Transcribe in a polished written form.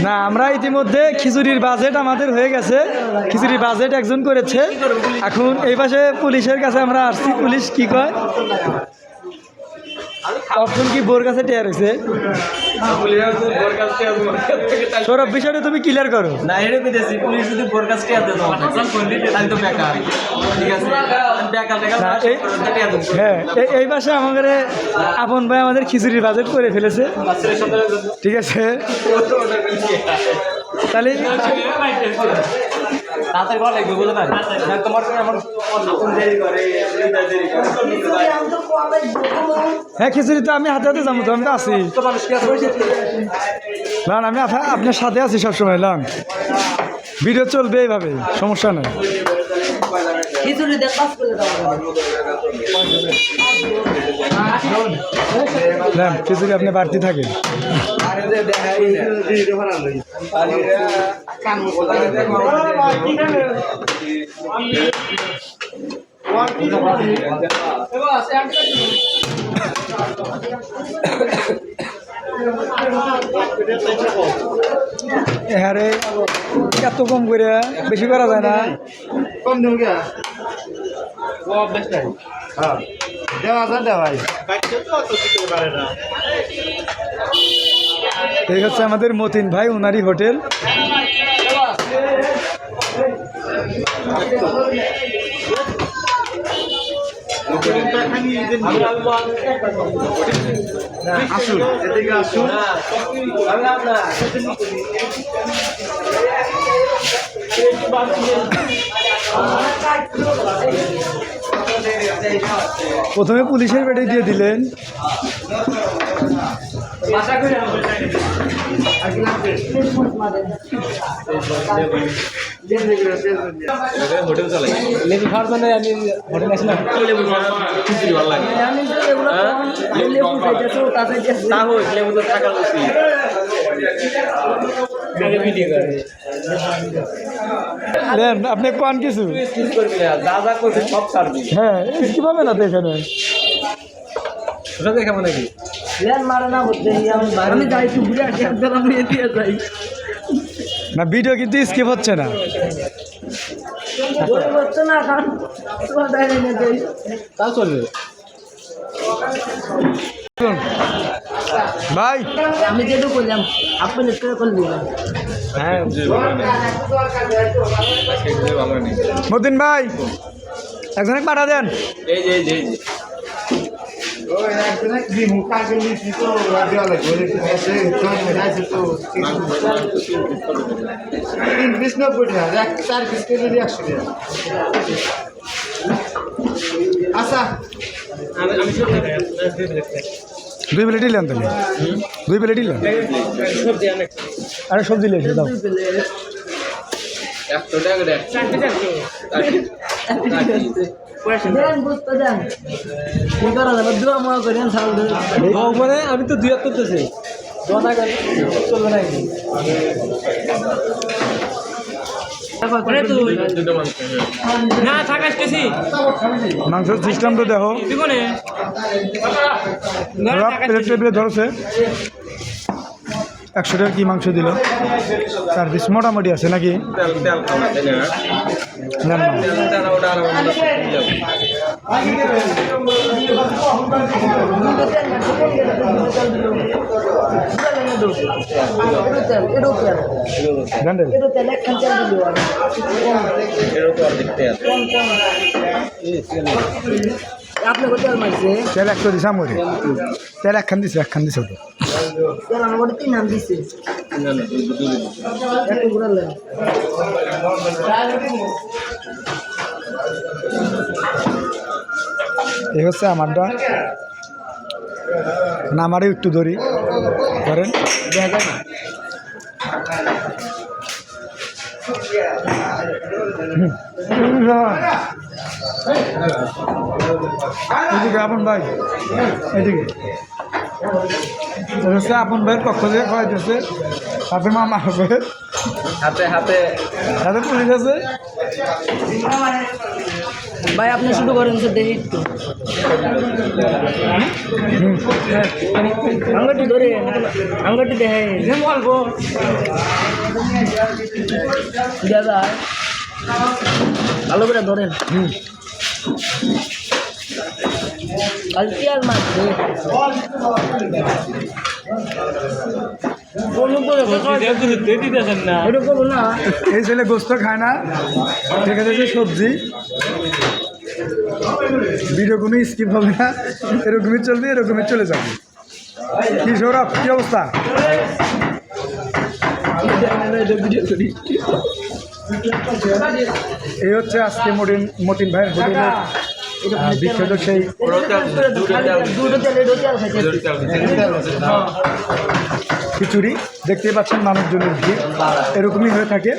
না আমরা ইতিমধ্যে খিচুড়ির বাজেট আমাদের হয়ে গেছে, খিচুড়ির বাজেট একজন করেছে। এখন এই পাশে পুলিশের কাছে আমরা আসছি, পুলিশ কি কয় অপশন কি বোর কাছে টেয়ার হয়েছে সৌরভ, বিষয়টা তুমি ক্লিয়ার করো। না এটা পেতেছি পুলিশ যদি বোর কাছে টেয়ার দেয় তোমার তাহলে তো বেকার, ঠিক আছে বেকার হ্যাঁ এই পাশে আমাদের আপন ভাই আমাদের খিচুড়ির বাজেট করে ফেলেছে, ঠিক আছে তাহলে তাড়াতাড়ি করা লাগবে বুঝলে না তোমার আমার হ্যাঁ খিচুড়ি তো আমি হাতে হাতে যাবো, তো আমি তো আছি লান, আমি আপনার সাথে আছি সবসময় লান, ভিডিও চলবে এইভাবে, সমস্যা নেই। খিচুড়ি আপনি বাড়তি থাকেন। হ্যাঁ রে এত কম করে বেশি করা যায় না, কম দেবো কে দেওয়া যায় দেওয়াই। এই হচ্ছে আমাদের মতিন ভাই, ওনারই হোটেল। আসুন এদিকে আসুন। প্রথমে পুলিশের বেডে দিয়ে দিলেন, হোটেল চালাই লেবু খাওয়ার জন্য আমি হোটেল আসলাম, লেবু খিচুড়ি ভালো লাগে তা হোক লেবু তো থাকা উচিত। আপনি কোন কিছু যা যা করছে সব ছাড়বি। হ্যাঁ কি পাবে না তো এখানে ওটা দেখাবো নাকি আমি যাই একটু ঘুরে আসি, আমি এদিকে যাই না, ভিডিও কিন্তু স্কিপ হচ্ছে না। হচ্ছে না কারণ তা চলবে ভাই, আমি যেটু করলাম আপনি করে করে দিলাম। হ্যাঁ মতিন ভাই একজনে পাঠা দেন। এই যে এই যে আচ্ছা দুই প্লেটই নেন তাহলে, দুই প্লেটই নেন। আরে সবজি লেগেছে দাও। মানে আমি তো 2 করতেছি চলবে না না থাকাসতেছি মাংস সিস্টেম তো দেখো, প্লেট টেবিলে ধরছে 100 টাকা কি মাংস দিল, সার্ভিস মোটামুটি আছে নাকি না না জানেন আপনি কোথায় মারছে তেল একটা দিছে আমরে, তেল একখান দিছে ওটা আমার বড় তিন নাম দিছে একটু ঘুরালেন। এই হচ্ছে আমারটা না, আমারও একটু ধরি করেন দেখা যায় না। এদিকে আপন ভাই, এদিকে হচ্ছে আপন ভাইয়ের পক্ষ থেকে খাওয়াইতেছে, সাথে মামা হবে, হাতে হাতে সাথে পুলিশ আছে। ভাই আপনি শুরু করেন তো দেখি একটু আঙ্গুটি ধরে আঙ্গুটি দেখে দাদা ভালো করে ধরেন কাল পেঁয়াজ মারছে এটা করবো না এই ছেলে গোস্ত খায় না ঠিক আছে যে সবজি ভিডিও কোনো স্কিপ হবে না এরকমই চলবে এরকমই চলে যাবে কি সৌরভ কি অবস্থা এই হচ্ছে আজকে মতিন ভাইয়ের হোটেলের বিখ্যাত সেই খিচুড়ি দেখতেই পাচ্ছেন মানুষজনের ভিড় এরকমই হয়ে থাকে